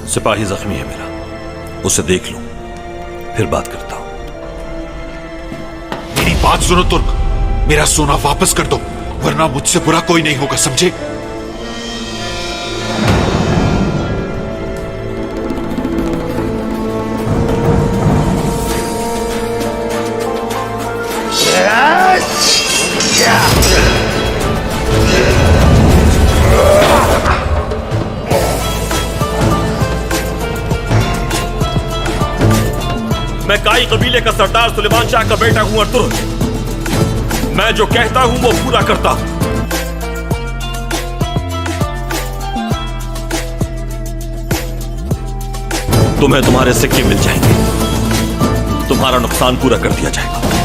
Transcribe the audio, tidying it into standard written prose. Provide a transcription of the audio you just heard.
सिपाही जख्मी है मेरा, उसे देख लूं फिर बात करता हूं। मेरी बात सुनो तुर्क, मेरा सोना वापस कर दो वरना मुझसे बुरा कोई नहीं होगा, समझे? मैं काई कबीले का सरदार सुलेमान शाह का बेटा हूं अर्तुगल। मैं जो कहता हूं वो पूरा करता हूं। तुम्हें तुम्हारे सिक्के मिल जाएंगे, तुम्हारा नुकसान पूरा कर दिया जाएगा।